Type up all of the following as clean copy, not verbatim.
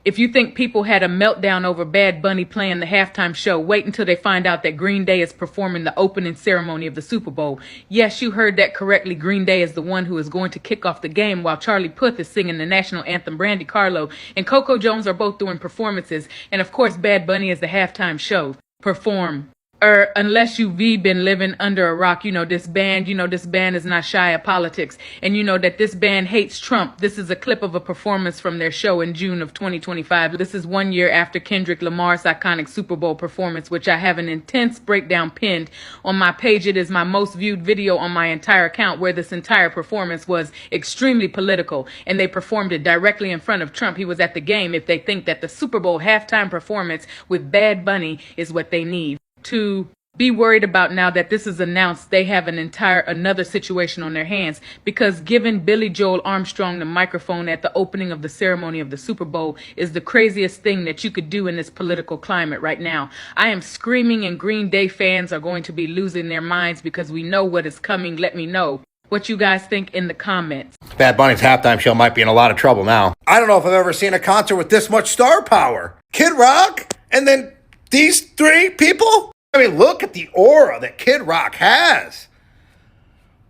If you think people had a meltdown over Bad Bunny playing the halftime show, wait until they find out that Green Day is performing the opening ceremony of the Super Bowl. Yes, you heard that correctly. Green Day is the one who is going to kick off the game while Charlie Puth is singing the national anthem. Brandy Carlo and Coco Jones are both doing performances. And of course, Bad Bunny is the halftime show. Perform. Unless you've been living under a rock, this band is not shy of politics. And you know that this band hates Trump. This is a clip of a performance from their show in June of 2025. This is 1 year after Kendrick Lamar's iconic Super Bowl performance, which I have an intense breakdown pinned on my page. It is my most viewed video on my entire account, where this entire performance was extremely political, and they performed it directly in front of Trump. He was at the game. If they think that the Super Bowl halftime performance with Bad Bunny is what they need to be worried about now that this is announced, they have another situation on their hands, because giving Billy Joel Armstrong the microphone at the opening of the ceremony of the Super Bowl is the craziest thing that you could do in this political climate right now. I am screaming, and Green Day fans are going to be losing their minds because we know what is coming. Let me know what you guys think in the comments. Bad Bunny's halftime show might be in a lot of trouble now. I don't know if I've ever seen a concert with this much star power. Kid Rock, and then these three people? I mean, look at the aura that Kid Rock has.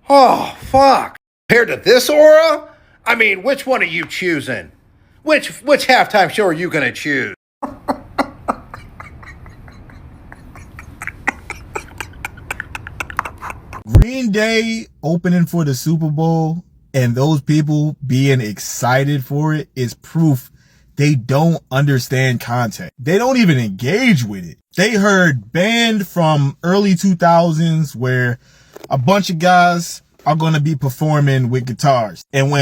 Oh, fuck. Compared to this aura? I mean, which one are you choosing? Which halftime show are you going to choose? Green Day opening for the Super Bowl and those people being excited for it is proof they don't understand content. They don't even engage with it. They heard band from early 2000s where a bunch of guys are going to be performing with guitars. And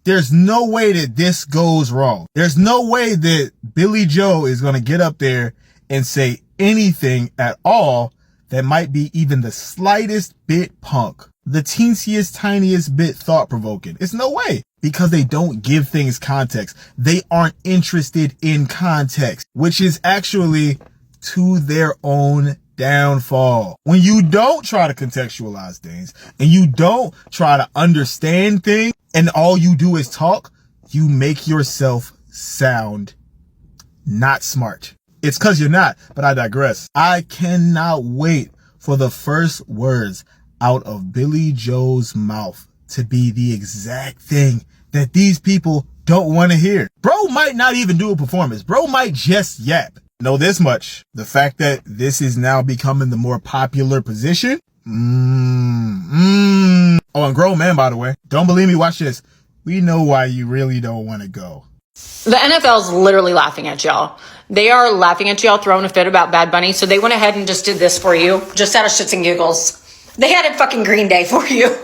there's no way that this goes wrong. There's no way that Billy Joe is going to get up there and say anything at all that might be even the slightest bit punk, the teensiest, tiniest bit thought-provoking. It's no way, because they don't give things context. They aren't interested in context, which is actually to their own downfall. When you don't try to contextualize things and you don't try to understand things and all you do is talk, you make yourself sound not smart. It's because you're not, but I digress. I cannot wait for the first words out of Billy Joe's mouth to be the exact thing that these people don't want to hear. Bro might not even do a performance. Bro might just yap. Know this much. The fact that this is now becoming the more popular position. Oh, and grown man, by the way. Don't believe me? Watch this. We know why you really don't want to go. The NFL's literally laughing at y'all. They are laughing at y'all, throwing a fit about Bad Bunny. So they went ahead and just did this for you, just out of shits and giggles. They added fucking Green Day for you.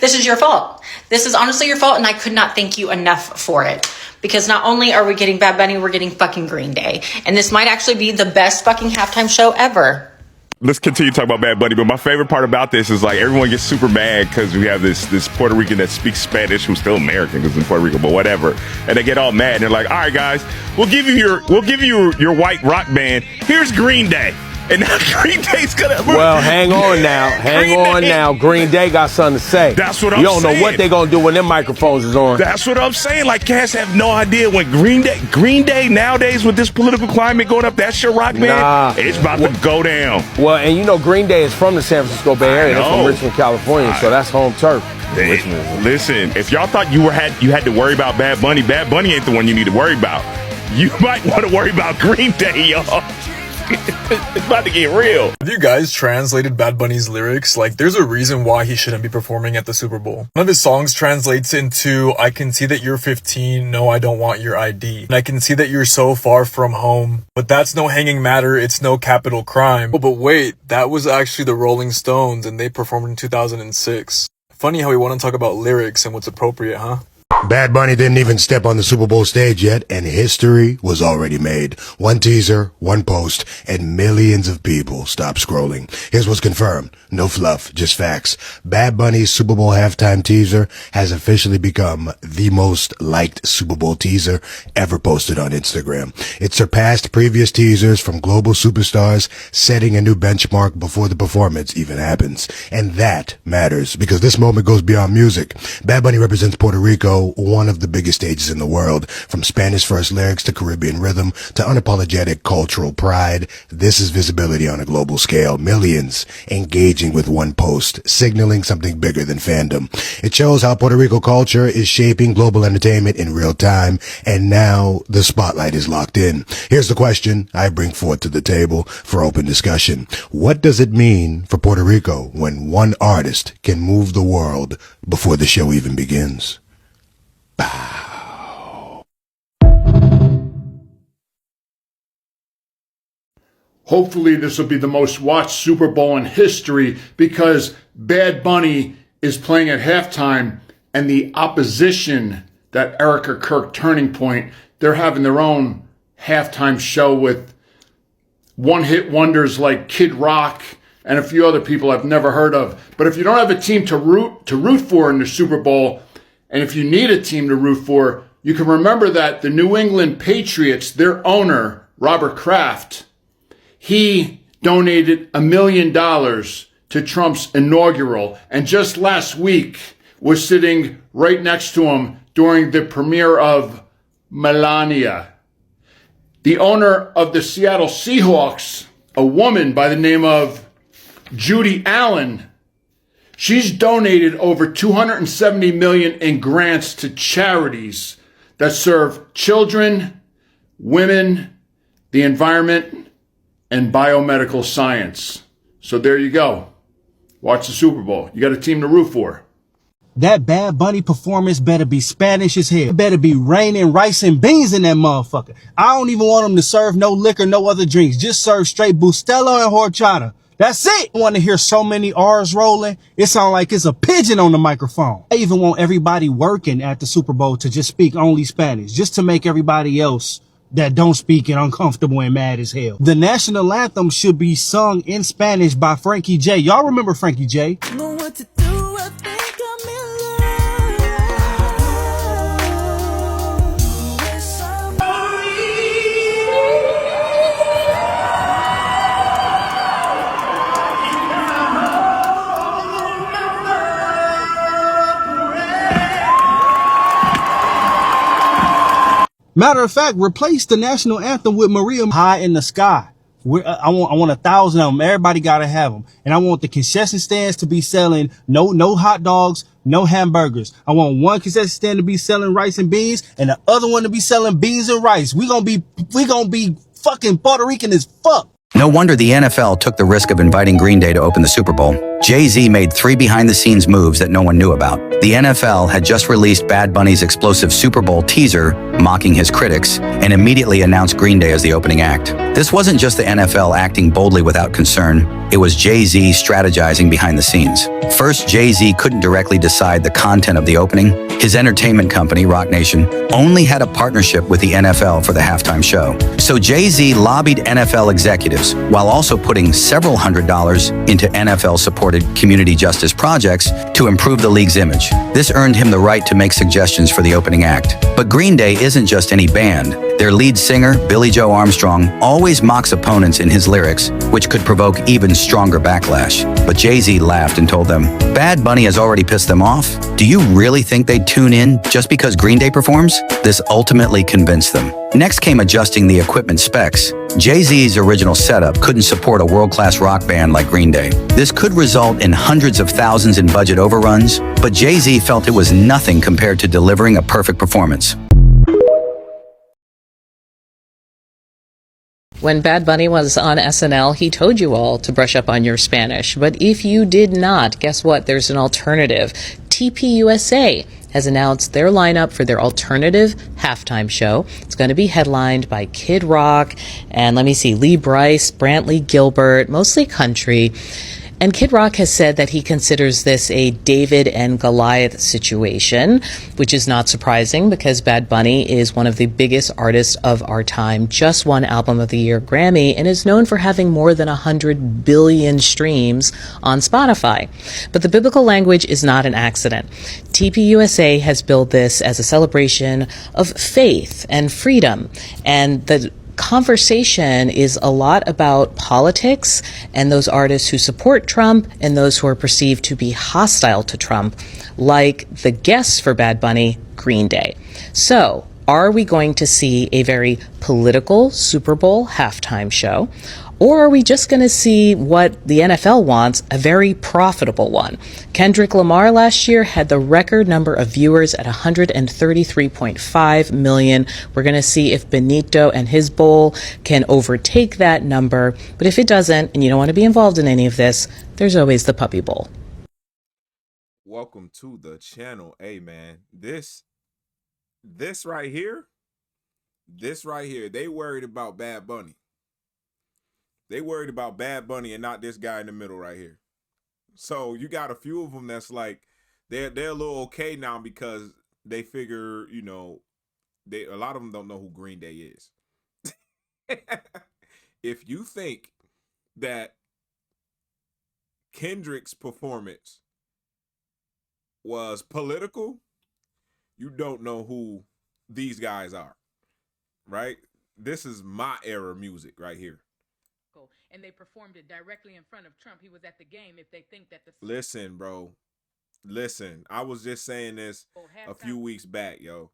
This is your fault. This is honestly your fault, and I could not thank you enough for it. Because not only are we getting Bad Bunny, we're getting fucking Green Day. And this might actually be the best fucking halftime show ever. Let's continue to talk about Bad Bunny, but my favorite part about this is like everyone gets super mad because we have this Puerto Rican that speaks Spanish who's still American because in Puerto Rico, but whatever. And they get all mad and they're like, all right, guys, we'll give you your white rock band. Here's Green Day. And now Green Day's gonna. Well, hang on now. Green Day got something to say. That's what I'm saying. You don't know what they gonna do when them microphones is on. That's what I'm saying. Like, cats have no idea when Green Day nowadays with this political climate going up, that's your rock band. Nah. It's about to go down. Well, and you know Green Day is from the San Francisco Bay Area. They're from Richmond, California, so that's home turf. Listen, if y'all thought you had to worry about Bad Bunny ain't the one you need to worry about. You might want to worry about Green Day, y'all. It's about to get real. Have you guys translated Bad Bunny's lyrics? Like, there's a reason why he shouldn't be performing at the Super Bowl. One of his songs translates into, I can see that you're 15, no, I don't want your ID. And I can see that you're so far from home, but that's no hanging matter, it's no capital crime. Oh, but wait, that was actually the Rolling Stones, and they performed in 2006. Funny how we want to talk about lyrics and what's appropriate, huh? Bad Bunny didn't even step on the Super Bowl stage yet, and history was already made. One teaser, one post, and millions of people stopped scrolling. Here's what's confirmed. No fluff, just facts. Bad Bunny's Super Bowl halftime teaser has officially become the most liked Super Bowl teaser ever posted on Instagram. It surpassed previous teasers from global superstars, setting a new benchmark before the performance even happens. And that matters, because this moment goes beyond music. Bad Bunny represents Puerto Rico Rico, one of the biggest stages in the world. From Spanish first lyrics to Caribbean rhythm to unapologetic cultural pride, this is visibility on a global scale. Millions engaging with one post, signaling something bigger than fandom. It shows how Puerto Rico culture is shaping global entertainment in real time, and now the spotlight is locked in. Here's the question I bring forth to the table for open discussion. What does it mean for Puerto Rico when one artist can move the world before the show even begins? Bow. Hopefully this will be the most watched Super Bowl in history because Bad Bunny is playing at halftime, and the opposition, that Erica Kirk Turning Point, they're having their own halftime show with one-hit wonders like Kid Rock and a few other people I've never heard of. But if you don't have a team to root for in the Super Bowl, and if you need a team to root for, you can remember that the New England Patriots, their owner, Robert Kraft, he donated $1 million to Trump's inaugural, and just last week was sitting right next to him during the premiere of Melania. The owner of the Seattle Seahawks, a woman by the name of Judy Allen, she's donated over $270 million in grants to charities that serve children, women, the environment, and biomedical science. So there you go. Watch the Super Bowl. You got a team to root for. That Bad Bunny performance better be Spanish as hell. It better be raining rice and beans in that motherfucker. I don't even want them to serve no liquor, no other drinks. Just serve straight Bustelo and horchata. That's it. I want to hear so many R's rolling. It sounds like it's a pigeon on the microphone. I even want everybody working at the Super Bowl to just speak only Spanish, just to make everybody else that don't speak it uncomfortable and mad as hell. The national anthem should be sung in Spanish by Frankie J. Y'all remember Frankie J? Know what to do, I think I'm in Matter of fact, replace the national anthem with Maria High in the Sky. I want 1,000 of them. Everybody gotta have them. And I want the concession stands to be selling no hot dogs, no hamburgers. I want one concession stand to be selling rice and beans, and the other one to be selling beans and rice. We gonna be fucking Puerto Rican as fuck. No wonder the NFL took the risk of inviting Green Day to open the Super Bowl. Jay-Z made 3 behind-the-scenes moves that no one knew about. The NFL had just released Bad Bunny's explosive Super Bowl teaser, mocking his critics, and immediately announced Green Day as the opening act. This wasn't just the NFL acting boldly without concern. It was Jay-Z strategizing behind the scenes. First, Jay-Z couldn't directly decide the content of the opening. His entertainment company, Roc Nation, only had a partnership with the NFL for the halftime show. So Jay-Z lobbied NFL executives while also putting several $100s into NFL-supported community justice projects to improve the league's image. This earned him the right to make suggestions for the opening act. But Green Day isn't just any band. Their lead singer, Billy Joe Armstrong, always mocks opponents in his lyrics, which could provoke even stronger backlash. But Jay-Z laughed and told them, Bad Bunny has already pissed them off? Do you really think they'd tune in just because Green Day performs? This ultimately convinced them. Next came adjusting the equipment specs. Jay-Z's original setup couldn't support a world-class rock band like Green Day. This could result in hundreds of thousands in budget overruns, but Jay-Z felt it was nothing compared to delivering a perfect performance. When Bad Bunny was on SNL, he told you all to brush up on your Spanish. But if you did not, guess what? There's an alternative. TPUSA has announced their lineup for their alternative halftime show. It's going to be headlined by Kid Rock and Lee Brice, Brantley Gilbert, mostly country. And Kid Rock has said that he considers this a David and Goliath situation, which is not surprising because Bad Bunny is one of the biggest artists of our time, just won Album of the Year Grammy, and is known for having more than 100 billion streams on Spotify. But the biblical language is not an accident. TPUSA has billed this as a celebration of faith and freedom, and the conversation is a lot about politics and those artists who support Trump and those who are perceived to be hostile to Trump, like the guests for Bad Bunny, Green Day. So, are we going to see a very political Super Bowl halftime show? Or are we just going to see what the NFL wants, a very profitable one? Kendrick Lamar last year had the record number of viewers at 133.5 million. We're going to see if Benito and his bowl can overtake that number. But if it doesn't, and you don't want to be involved in any of this, there's always the Puppy Bowl. Welcome to the channel. Hey, man, this right here, they worried about Bad Bunny. They worried about Bad Bunny and not this guy in the middle right here. So you got a few of them that's like, they're a little okay now because they figure, you know, a lot of them don't know who Green Day is. If you think that Kendrick's performance was political, you don't know who these guys are, right? This is my era music right here. And they performed it directly in front of Trump. He was at the game. If they think that the listen, bro, listen. I was just saying this a few weeks back, yo.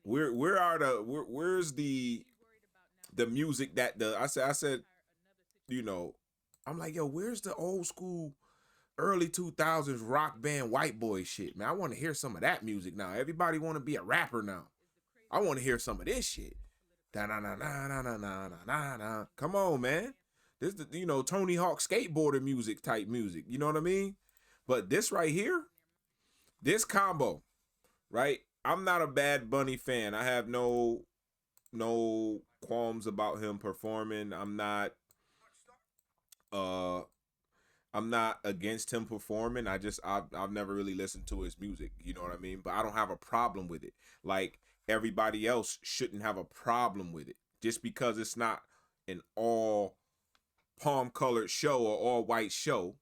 Where's the music that I said, you know, I'm like, yo, where's the old school early 2000s rock band white boy shit, man? I want to hear some of that music now. Everybody want to be a rapper now. I want to hear some of this shit. Da na na na na na na na na. Come on, man. This is, you know, Tony Hawk skateboarder music type music. You know what I mean? But this right here, this combo, right? I'm not a Bad Bunny fan. I have no qualms about him performing. I'm not against him performing. I've never really listened to his music. You know what I mean? But I don't have a problem with it. Like everybody else shouldn't have a problem with it. Just because it's not an all palm colored show or all white show,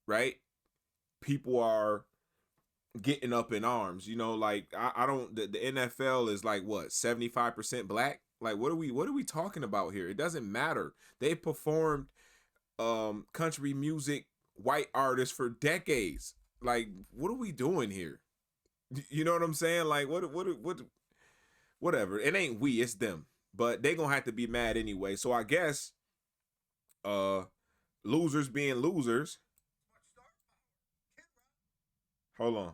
right? People are getting up in arms, you know, like I don't, the NFL is like what, 75% black? Like what are we talking about here? It doesn't matter. They performed country music white artists for decades. Like what are we doing here? You know what I'm saying? Like whatever. It ain't we, it's them. But they gonna have to be mad anyway. So I guess losers being losers. Hold on. A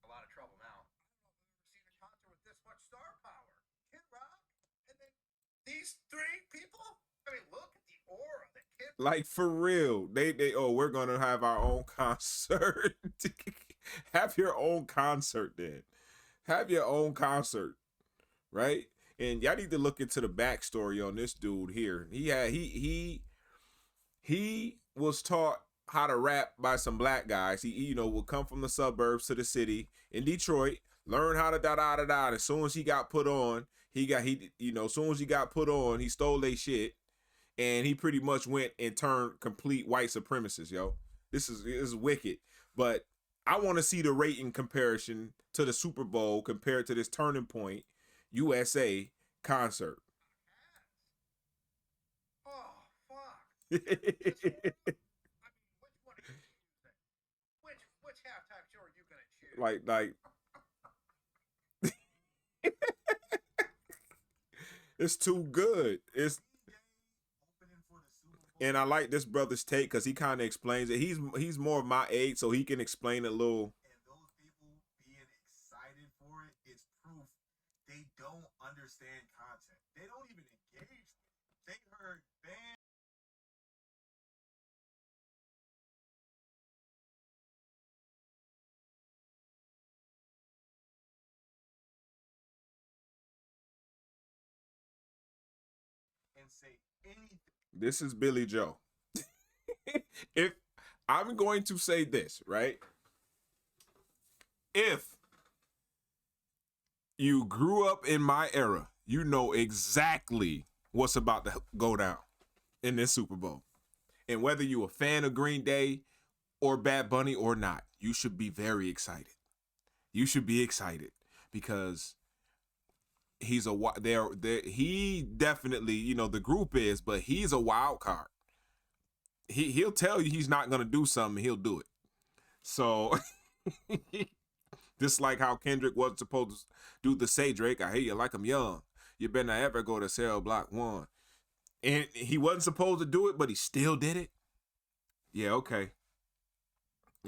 lot of trouble now. I've never seen a concert with this much star power. Kid Rock, and then these three people. I mean, look at the aura that Kid. Like for real, they we're gonna have our own concert. Have your own concert then. Have your own concert, right? And y'all need to look into the backstory on this dude here. He was taught how to rap by some black guys. He you know, would come from the suburbs to the city in Detroit, learn how to da. As soon as he got put on, as soon as he got put on, he stole their shit, and he pretty much went and turned complete white supremacist, yo. This is wicked. But I want to see the rating comparison to the Super Bowl compared to this Turning Point USA concert. Oh fuck! Which halftime show are you gonna choose? Like it's too good. And I like this brother's take because he kind of explains it. He's more of my age, so he can explain it a little. And those people being excited for it is proof they don't understand content. They don't even engage. They heard band. And say anything. This is Billy Joe. If I'm going to say this, right? If you grew up in my era, you know exactly what's about to go down in this Super Bowl. And whether you're a fan of Green Day or Bad Bunny or not, you should be very excited. You should be excited because he's he definitely, you know, the group is, but he's a wild card. He'll tell you he's not gonna do something, he'll do it. So just like how Kendrick wasn't supposed to do the Say Drake, I hear you like I'm young. You better not ever go to cell block 1. And he wasn't supposed to do it, but he still did it. Yeah, okay.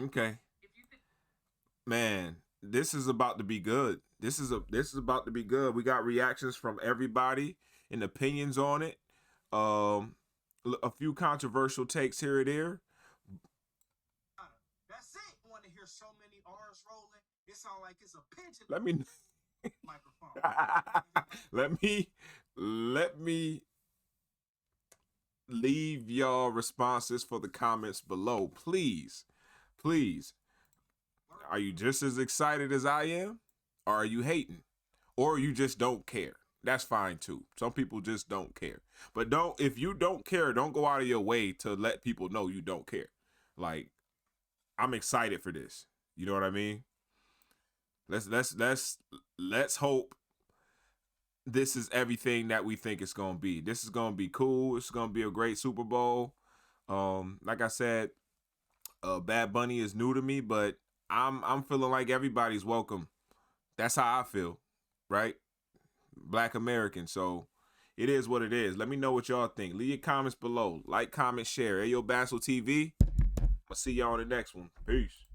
Okay. Man, this is about to be good. This is about to be good. We got reactions from everybody and opinions on it. A few controversial takes here and there. That's it. I want to hear so many R's rolling. It sounds like it's a pigeon. Let me microphone. let me leave y'all responses for the comments below. Please. Are you just as excited as I am? Or are you hating? Or you just don't care? That's fine too. Some people just don't care. But if you don't care, don't go out of your way to let people know you don't care. Like, I'm excited for this. You know what I mean? Let's hope this is everything that we think it's gonna be. This is gonna be cool. It's gonna be a great Super Bowl. Like I said, Bad Bunny is new to me, but I'm feeling like everybody's welcome. That's how I feel, right? Black American. So it is what it is. Let me know what y'all think. Leave your comments below. Like, comment, share. Ayobastle TV. I'll see y'all on the next one. Peace.